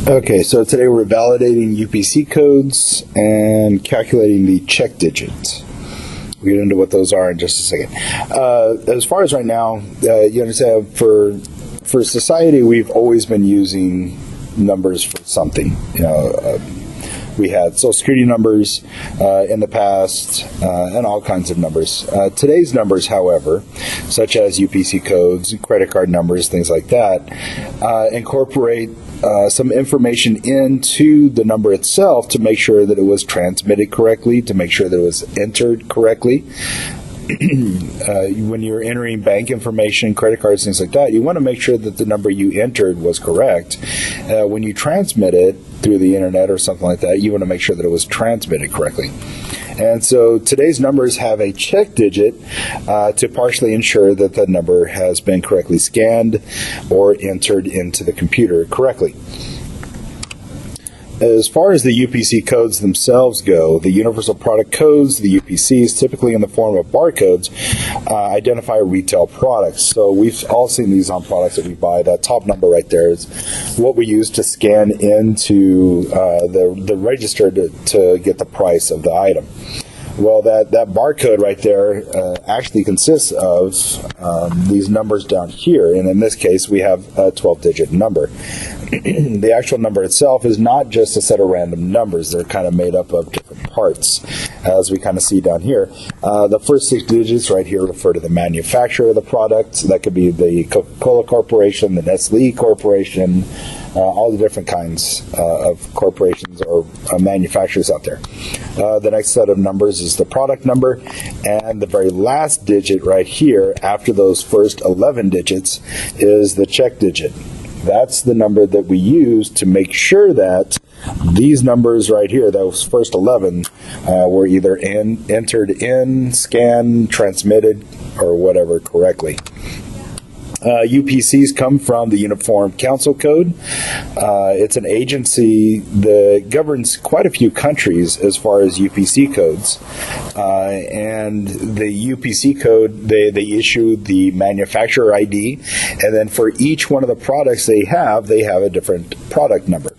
Okay, so today we're validating UPC codes and calculating the check digit. We'll get into what those are in just a second. As far as right now, you understand, for society, we've always been using numbers for something. We had Social Security numbers in the past and all kinds of numbers. Today's numbers, however, such as UPC codes, credit card numbers, things like that, incorporate some information into the number itself to make sure that it was transmitted correctly, to make sure that it was entered correctly. When you're entering bank information, credit cards, things like that, you want to make sure that the number you entered was correct. When you transmit it through the internet or something like that, you want to make sure that it was transmitted correctly. And so today's numbers have a check digit to partially ensure that the number has been correctly scanned or entered into the computer correctly. As far as the UPC codes themselves go, the universal product codes, the UPCs, typically in the form of barcodes, identify retail products. So we've all seen these on products that we buy. That top number right there is what we use to scan into the register to get the price of the item. Well, that barcode right there actually consists of these numbers down here, and in this case we have a 12-digit number. The actual number itself is not just a set of random numbers. They're kind of made up of different parts, as we kind of see down here. The first 6 digits right here refer to the manufacturer of the product. That could be the Coca-Cola Corporation, the Nestle Corporation, all the different kinds of corporations or manufacturers out there. The next set of numbers is the product number, and the very last digit right here after those first 11 digits is the check digit. That's the number that we use to make sure that these numbers right here, those first 11, were either entered in, scanned, transmitted, or whatever correctly. UPCs come from the Uniform Council Code. It's an agency that governs quite a few countries as far as UPC codes. And the UPC code, they issue the manufacturer ID, and then for each one of the products they have a different product number.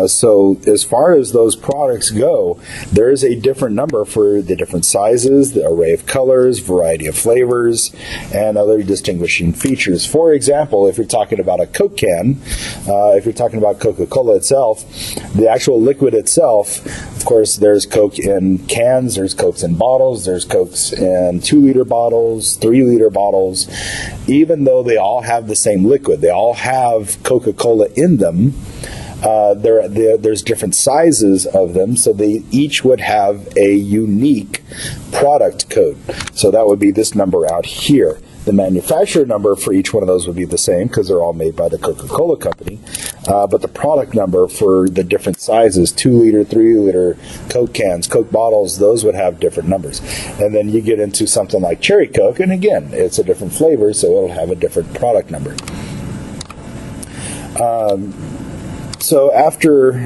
So as far as those products go, there is a different number for the different sizes, the array of colors, variety of flavors, and other distinguishing features. For example, if you're talking about a Coke can, if you're talking about Coca-Cola itself, the actual liquid itself, of course, there's Coke in cans, there's Cokes in bottles, there's Cokes in 2-liter bottles, 3-liter bottles. Even though they all have the same liquid, they all have Coca-Cola in them, there's different sizes of them, so they each would have a unique product code. So that would be this number out here. The manufacturer number for each one of those would be the same because they're all made by the Coca-Cola company. But the product number for the different sizes, 2-liter, 3-liter, Coke cans, Coke bottles, those would have different numbers. And then you get into something like Cherry Coke, and again, it's a different flavor, so it'll have a different product number. So after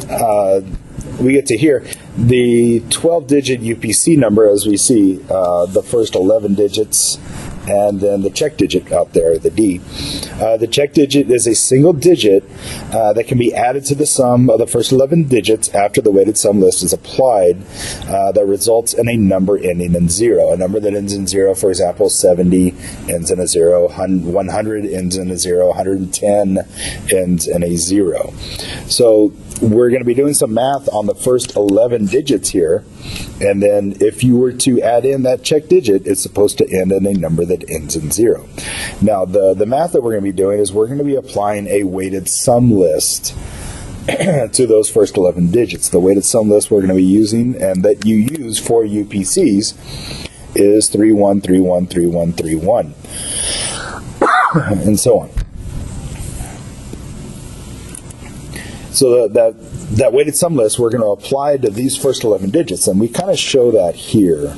we get to here, the 12-digit UPC number, as we see, the first 11 digits, and then the check digit out there, the D. The check digit is a single digit that can be added to the sum of the first 11 digits after the weighted sum list is applied that results in a number ending in 0. A number that ends in 0, for example, 70 ends in a 0, 100 ends in a 0, 110 ends in a 0. So we're going to be doing some math on the first 11 digits here, and then if you were to add in that check digit, it's supposed to end in a number that ends in 0. Now, the math that we're going to be doing is we're going to be applying a weighted sum list to those first 11 digits. The weighted sum list we're going to be using, and that you use for UPCs, is 31313131, and so on. So that weighted sum list we're going to apply to these first 11 digits, and we kind of show that here.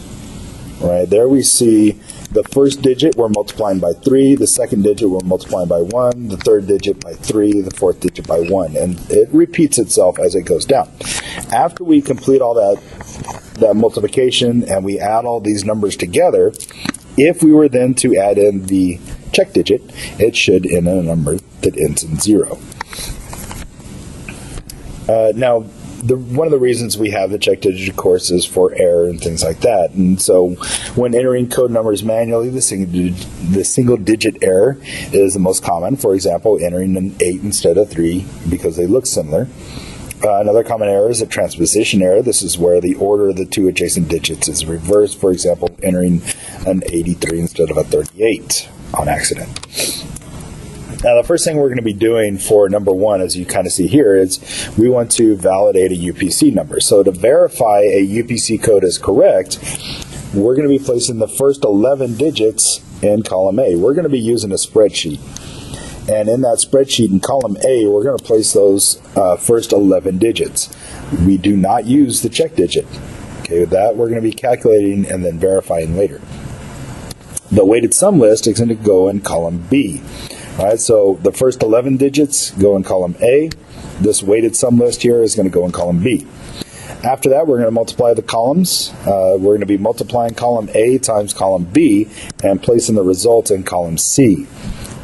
Right there we see the first digit we're multiplying by 3, the second digit we're multiplying by 1, the third digit by 3, the fourth digit by 1, and it repeats itself as it goes down. After we complete all that multiplication and we add all these numbers together, if we were then to add in the check digit, it should end in a number that ends in 0. Now, one of the reasons we have the check digit, of course, is for error and things like that. And so when entering code numbers manually, the single digit error is the most common. For example, entering an 8 instead of 3 because they look similar. Another common error is a transposition error. This is where the order of the two adjacent digits is reversed. For example, entering an 83 instead of a 38 on accident. Now, the first thing we're going to be doing for number 1, as you kind of see here, is we want to validate a UPC number. So to verify a UPC code is correct, we're going to be placing the first 11 digits in column A. We're going to be using a spreadsheet. And in that spreadsheet in column A, we're going to place those first 11 digits. We do not use the check digit. Okay, with that, we're going to be calculating and then verifying later. The weighted sum list is going to go in column B. All right, so the first 11 digits go in column A. This weighted sum list here is going to go in column B. After that, we're going to multiply the columns. We're going to be multiplying column A times column B and placing the result in column C.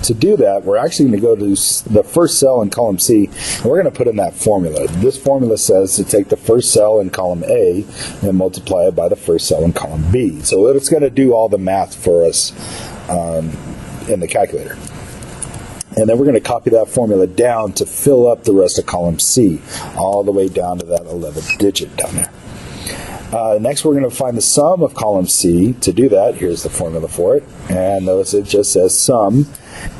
To do that, we're actually going to go to the first cell in column C, and we're going to put in that formula. This formula says to take the first cell in column A and multiply it by the first cell in column B. So it's going to do all the math for us in the calculator. And then we're going to copy that formula down to fill up the rest of column C, all the way down to that 11th digit down there. Next, we're going to find the sum of column C. To do that, here's the formula for it. And notice it just says sum.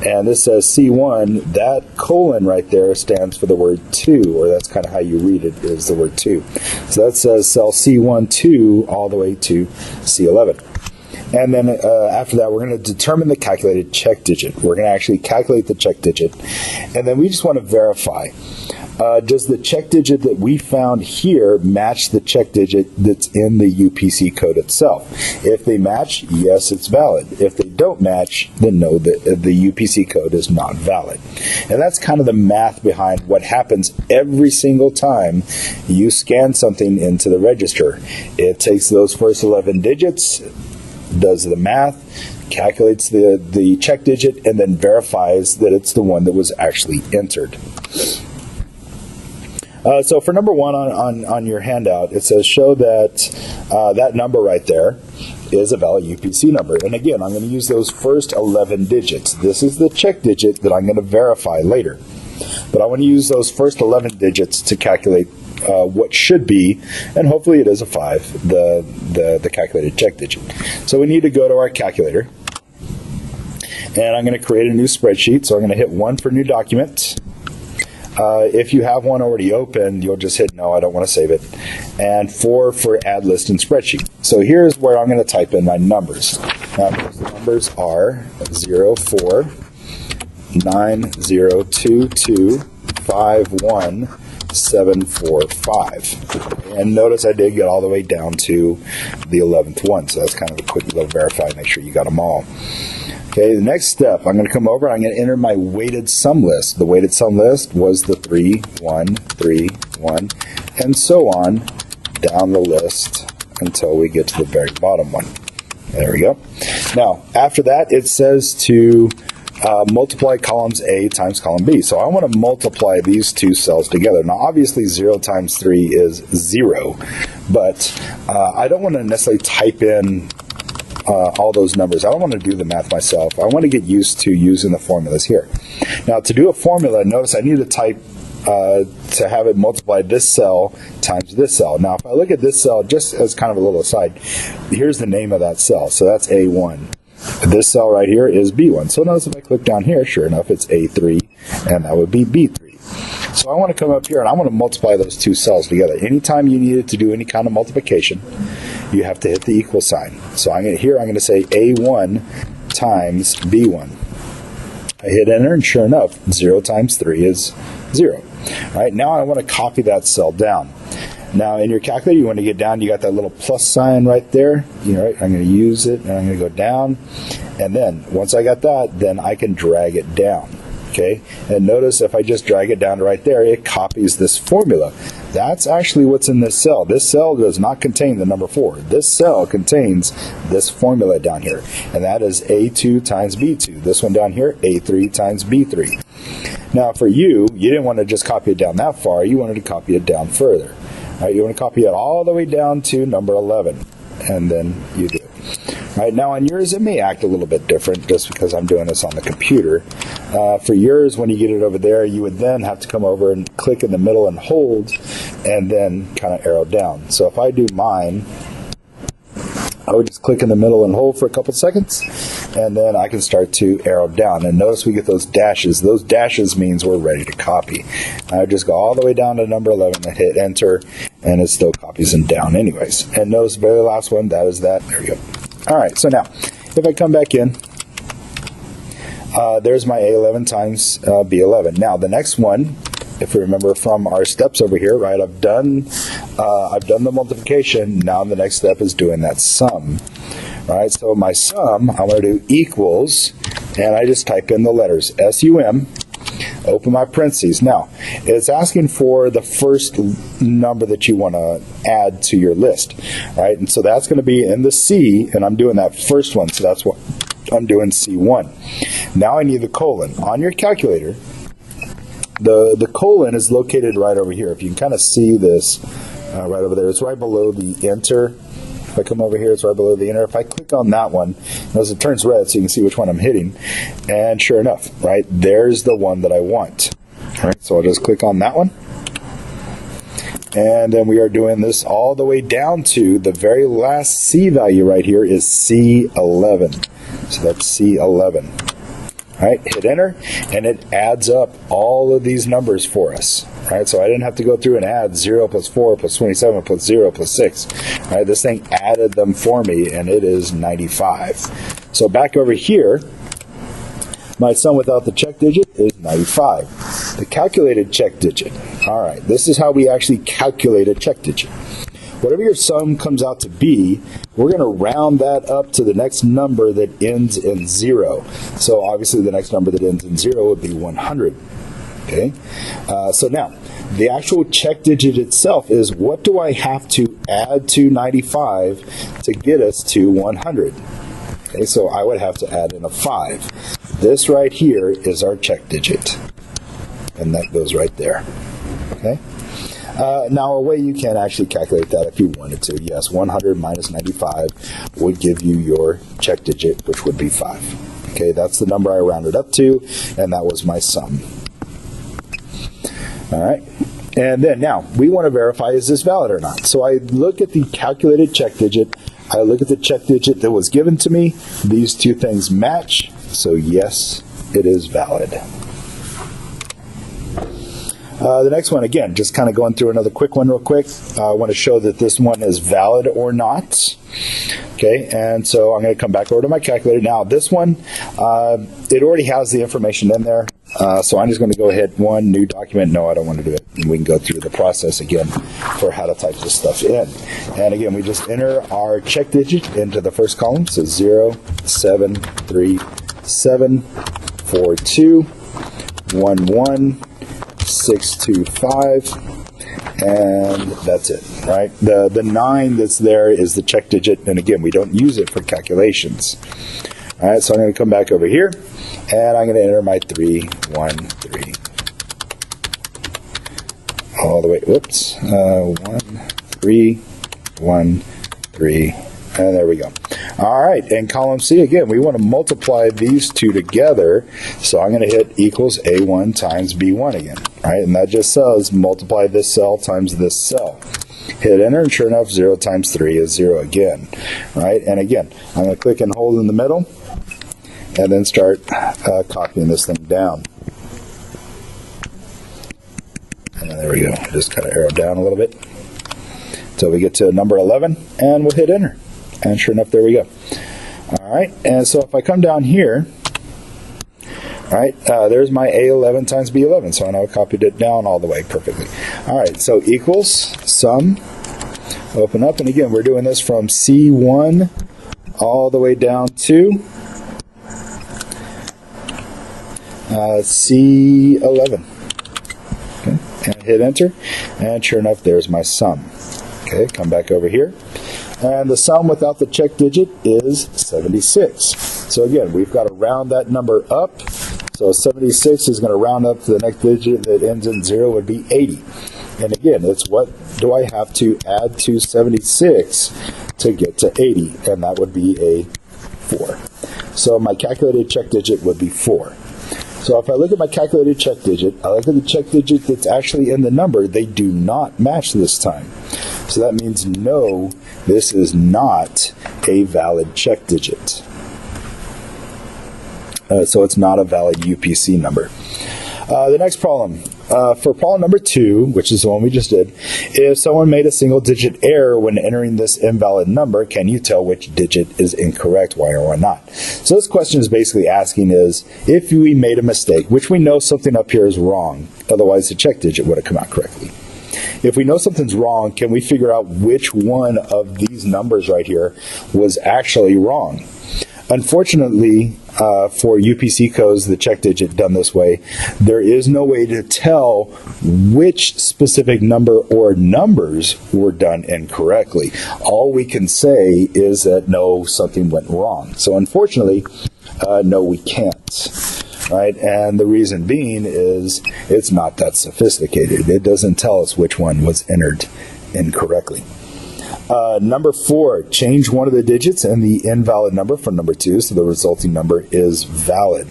And this says C1. That colon right there stands for the word 2, or that's kind of how you read it, is the word 2. So that says cell C1, 2, all the way to C11. And then after that, we're going to determine the calculated check digit. We're going to actually calculate the check digit. And then we just want to verify. Does the check digit that we found here match the check digit that's in the UPC code itself? If they match, yes, it's valid. If they don't match, then no, the UPC code is not valid. And that's kind of the math behind what happens every single time you scan something into the register. It takes those first 11 digits, does the math, calculates the check digit, and then verifies that it's the one that was actually entered. So for number 1 on your handout, it says show that that number right there is a valid UPC number. And again, I'm going to use those first 11 digits. This is the check digit that I'm going to verify later. But I want to use those first 11 digits to calculate what should be, and hopefully it is a 5, the calculated check digit. So we need to go to our calculator, and I'm going to create a new spreadsheet. So I'm going to hit 1 for new document. If you have one already open, you'll just hit no, I don't want to save it, and 4 for add list in spreadsheet. So here's where I'm going to type in my numbers. Now those numbers are 04 9022 51 745. And notice I did get all the way down to the 11th one, so that's kind of a quick little verify, make sure you got them all. Okay, the next step, I'm going to come over and I'm going to enter my weighted sum list. The weighted sum list was the 3, 1, 3, 1, and so on down the list until we get to the very bottom one. There we go. Now, after that, it says to multiply columns A times column B. So I want to multiply these two cells together. Now, obviously, 0 times 3 is 0, but I don't want to necessarily type in all those numbers. I don't want to do the math myself. I want to get used to using the formulas here. Now, to do a formula, notice I need to type to have it multiply this cell times this cell. Now, if I look at this cell, just as kind of a little aside, here's the name of that cell. So that's A1. This cell right here is B1. So notice if I click down here, sure enough, it's A3, and that would be B3. So I want to come up here, and I want to multiply those two cells together. Anytime you needed to do any kind of multiplication, you have to hit the equal sign. So I'm going to say A1 times B1. I hit enter, and sure enough, 0 times 3 is 0. All right, now I want to copy that cell down. Now, in your calculator, you want to get down, you got that little plus sign right there. I'm going to use it, and I'm going to go down. And then, once I got that, then I can drag it down. Okay, and notice if I just drag it down to right there, it copies this formula. That's actually what's in this cell. This cell does not contain the number 4. This cell contains this formula down here, and that is A2 times B2. This one down here, A3 times B3. Now for you didn't want to just copy it down that far, you wanted to copy it down further. All right, you want to copy it all the way down to number 11, and then you do. All right, now on yours it may act a little bit different just because I'm doing this on the computer. For yours, when you get it over there, you would then have to come over and click in the middle and hold, and then kind of arrow down. So if I do mine, I would just click in the middle and hold for a couple seconds, and then I can start to arrow down. And notice we get those dashes. Those dashes means we're ready to copy. I would just go all the way down to number 11 and hit enter, and it still copies them down anyways. And notice the very last one, that is that. There we go. All right, so now, if I come back in, there's my A11 times B11. Now, the next one, if we remember from our steps over here, right, I've done the multiplication. Now the next step is doing that sum. All right, so my sum, I'm going to do equals, and I just type in the letters SUM, open my parentheses. Now, it's asking for the first number that you want to add to your list, right? And so that's going to be in the C, and I'm doing that first one, so that's what I'm doing, C1. Now I need the colon. On your calculator, the colon is located right over here. If you can kind of see this right over there, it's right below the enter. If I come over here, it's right below the enter. If I click on that one, notice it turns red so you can see which one I'm hitting. And sure enough, right, there's the one that I want. All right, so I'll just click on that one. And then we are doing this all the way down to the very last C value right here is C11. So that's C11. All right, hit enter, and it adds up all of these numbers for us. Right, so I didn't have to go through and add 0 plus 4 plus 27 plus 0 plus 6. Right, this thing added them for me, and it is 95. So back over here, my sum without the check digit is 95. The calculated check digit. All right, this is how we actually calculate a check digit. Whatever your sum comes out to be, we're going to round that up to the next number that ends in 0. So obviously the next number that ends in 0 would be 100. Okay, so now the actual check digit itself is what do I have to add to 95 to get us to 100? Okay, so I would have to add in a 5. This right here is our check digit, and that goes right there. Okay. Now, a way you can actually calculate that if you wanted to, yes, 100 minus 95 would give you your check digit, which would be 5. Okay, that's the number I rounded up to, and that was my sum. All right, and then now we want to verify, is this valid or not? So I look at the calculated check digit, I look at the check digit that was given to me, these two things match, so yes, it is valid. The next one, again, just kind of going through another quick one real quick. I want to show that this one is valid or not. Okay, and so I'm going to come back over to my calculator. Now, this one, it already has the information in there. So I'm just going to go ahead, new document. No, I don't want to do it. And we can go through the process again for how to type this stuff in. And again, we just enter our check digit into the first column. So 0, 7, 3, 7, 4, 2, 1, 1, 6, 2, 5, and that's it, right? The 9 that's there is the check digit, and again, we don't use it for calculations. All right, so I'm going to come back over here, and I'm going to enter my 3, 1, 3. All the way, whoops, 1, 3, 1, 3, and there we go. All right, and column C, again, we want to multiply these two together, so I'm going to hit equals A1 times B1 again, right? And that just says multiply this cell times this cell. Hit enter, and sure enough, 0 times 3 is 0 again, right? And again, I'm going to click and hold in the middle, and then start copying this thing down. And there we go. Just kind of arrow down a little bit until we get to number 11, and we'll hit enter. And sure enough, there we go. All right, and so if I come down here, all right, there's my A11 times B11. So I now copied it down all the way perfectly. All right, so equals sum, open up, and again, we're doing this from C1 all the way down to C11. Okay, and hit enter, and sure enough, there's my sum. Okay, come back over here. And the sum without the check digit is 76. So again, we've got to round that number up So 76 is going to round up to the next digit that ends in 0 would be 80. And again, it's what do I have to add to 76 to get to 80? And that would be a 4. So my calculated check digit would be 4. So if I look at my calculated check digit, I look at the check digit that's actually in the number, they do not match this time. So that means no, this is not a valid check digit. So it's not a valid UPC number. The next problem. For problem number 2, which is the one we just did, if someone made a single-digit error when entering this invalid number, can you tell which digit is incorrect, why or why not? So this question is basically asking is, if we made a mistake, which we know something up here is wrong, otherwise the check digit would have come out correctly. If we know something's wrong, can we figure out which one of these numbers right here was actually wrong? Unfortunately, for UPC codes, the check digit done this way, there is no way to tell which specific number or numbers were done incorrectly. All we can say is that no, something went wrong. So unfortunately, no, we can't. Right? And the reason being is it's not that sophisticated. It doesn't tell us which one was entered incorrectly. Number 4, change one of the digits in the invalid number from number 2, so the resulting number is valid.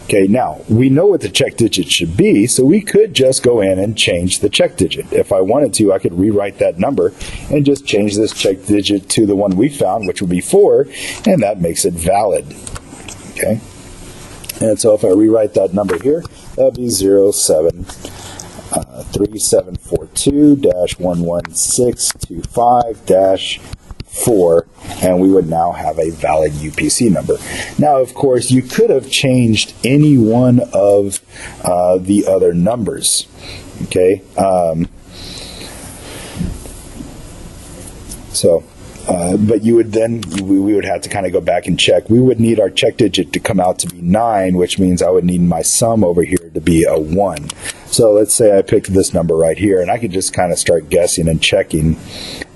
Okay, now, we know what the check digit should be, so we could just go in and change the check digit. If I wanted to, I could rewrite that number and just change this check digit to the one we found, which would be 4, and that makes it valid. Okay, and so if I rewrite that number here, that would be 073742-11625-4, and we would now have a valid UPC number. Now, of course, you could have changed any one of the other numbers. Okay, but you would then, we would have to kind of go back and check. We would need our check digit to come out to be 9, which means I would need my sum over here to be a 1. So let's say I picked this number right here, and I could just kind of start guessing and checking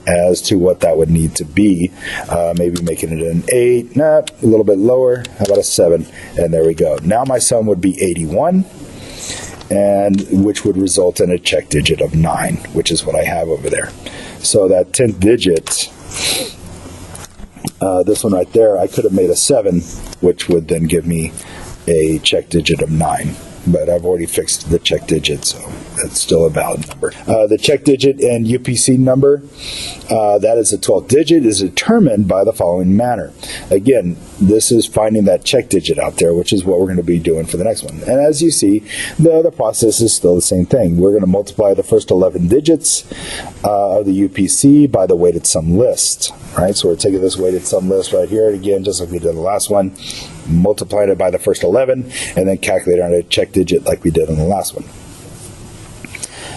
as to what that would need to be. Maybe making it an 8, a little bit lower, how about a 7? And there we go. Now my sum would be 81, and which would result in a check digit of 9, which is what I have over there. So that 10th digit, this one right there, I could have made a 7, which would then give me a check digit of 9. But I've already fixed the check digit, so that's still a valid number. The check digit and UPC number, that is the 12th digit, is determined by the following manner. Again, this is finding that check digit out there, which is what we're going to be doing for the next one. And as you see, the process is still the same thing. We're going to multiply the first 11 digits of the UPC by the weighted sum list. Right? So we're taking this weighted sum list right here, and again, just like we did in the last one, multiplying it by the first 11, and then calculate on a check digit like we did in the last one.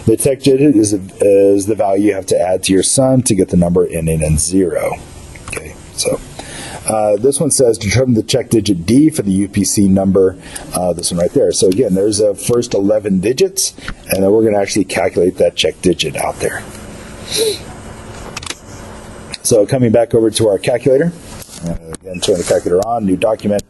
The check digit is the value you have to add to your sum to get the number ending in 0. Okay, so this one says determine the check digit D for the UPC number, this one right there. So again, there's the first 11 digits, and then we're going to actually calculate that check digit out there. So coming back over to our calculator, again, turn the calculator on, new document,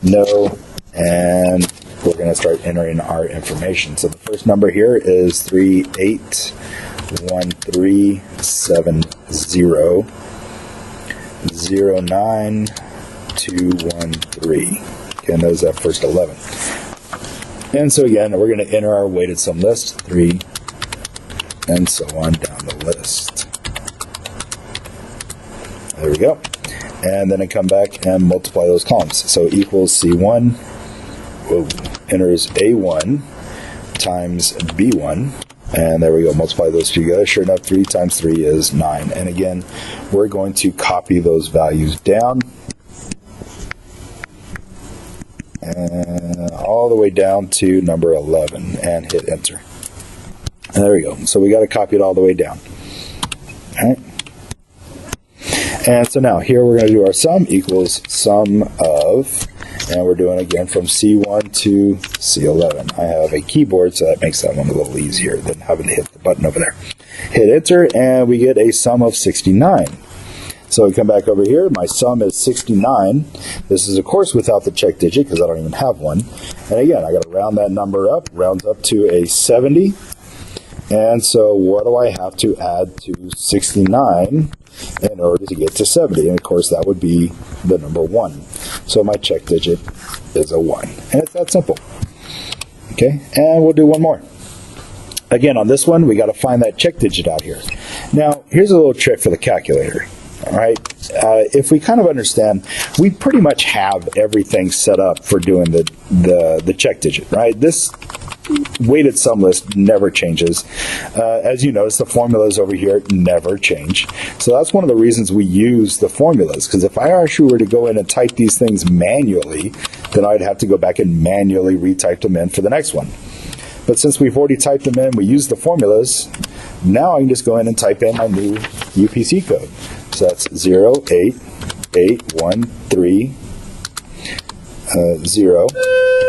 no, and we're going to start entering our information. So the first number here is 381370092213. Again, those are that first 11. And so again, we're going to enter our weighted sum list, 3, and so on down the list. There we go. And then I come back and multiply those columns. So equals C1, enters A1 times B1. And there we go, multiply those two together. Sure enough, 3 times 3 is 9. And again, we're going to copy those values down. And all the way down to number 11 and hit enter. And there we go. So we got to copy it all the way down. All right. And so now here we're going to do our sum equals sum of, and we're doing again from C1 to C11. I have a keyboard, so that makes that one a little easier than having to hit the button over there. Hit enter, and we get a sum of 69. So we come back over here. My sum is 69. This is, of course, without the check digit because I don't even have one. And again, I got to round that number up. Rounds up to a 70. And so what do I have to add to 69 in order to get to 70? And, of course, that would be the number 1. So my check digit is a 1. And it's that simple. Okay, and we'll do one more. Again, on this one, we got to find that check digit out here. Now, here's a little trick for the calculator. All right, if we kind of understand, we pretty much have everything set up for doing the check digit, right? This weighted sum list never changes. As you notice, the formulas over here never change. So that's one of the reasons we use the formulas, because if I actually were to go in and type these things manually, then I'd have to go back and manually retype them in for the next one. But since we've already typed them in, we use the formulas, now I can just go in and type in my new UPC code. So that's 08813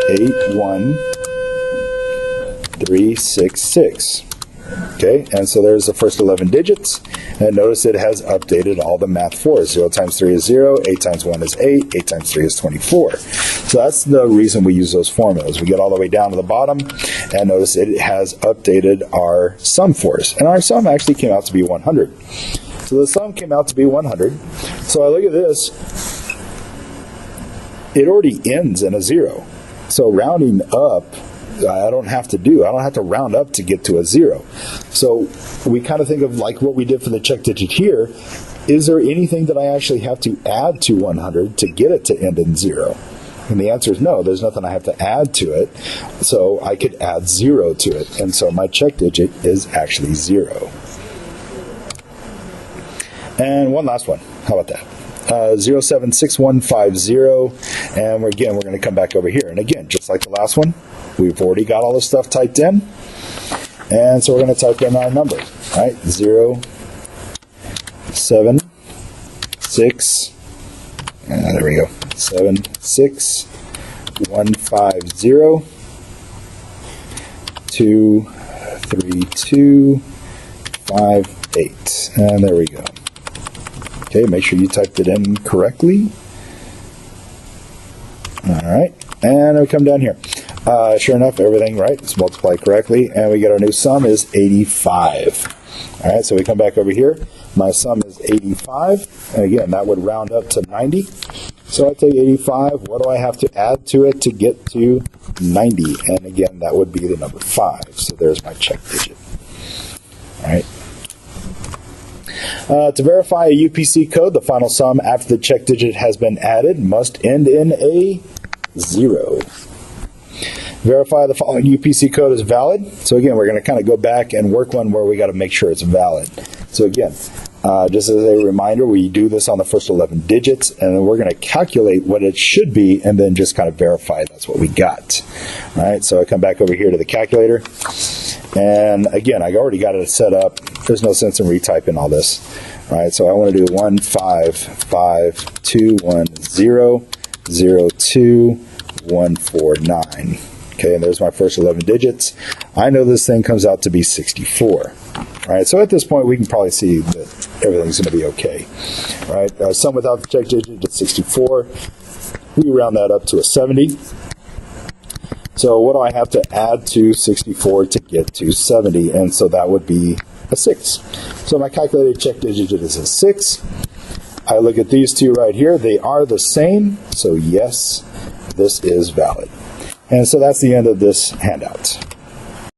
081 366. Okay, and so there's the first 11 digits, and notice it has updated all the math for us. 0 times 3 is 0, 8 times 1 is 8, 8 times 3 is 24. So that's the reason we use those formulas. We get all the way down to the bottom, and notice it has updated our sum for us. And our sum actually came out to be 100. So the sum came out to be 100. So I look at this, it already ends in a 0. So rounding up, I don't have to round up to get to a 0. So we kind of think of like what we did for the check digit here. Is there anything that I actually have to add to 100 to get it to end in 0? And the answer is no, there's nothing I have to add to it. So I could add 0 to it. And so my check digit is actually 0. And one last one. How about that? 076150, and we're going to come back over here. And again, just like the last one, we've already got all this stuff typed in, and so we're going to type in our number, right? 076, there we go, 76150 23258, and there we go. Okay, make sure you typed it in correctly. All right, and we come down here. Sure enough, everything right, it's multiplied correctly, and we get our new sum is 85. All right, so we come back over here. My sum is 85, and again, that would round up to 90. So I take 85. What do I have to add to it to get to 90? And again, that would be the number 5. So there's my check digit. All right. To verify a UPC code, the final sum after the check digit has been added must end in a 0. Verify the following UPC code is valid. So again, we're going to kind of go back and work one where we got to make sure it's valid. So again, just as a reminder, we do this on the first 11 digits, and then we're going to calculate what it should be and then just kind of verify that's what we got. All right, so I come back over here to the calculator. And again, I already got it set up. There's no sense in retyping all this. All right, so I want to do 15521002149. Okay, and there's my first 11 digits. I know this thing comes out to be 64. All right, so at this point, we can probably see that everything's going to be okay. All right, sum without the check digit is 64. We round that up to a 70. So what do I have to add to 64 to get to 70? And so that would be a 6. So my calculated check digit is a 6. I look at these two right here. They are the same. So yes, this is valid. And so that's the end of this handout.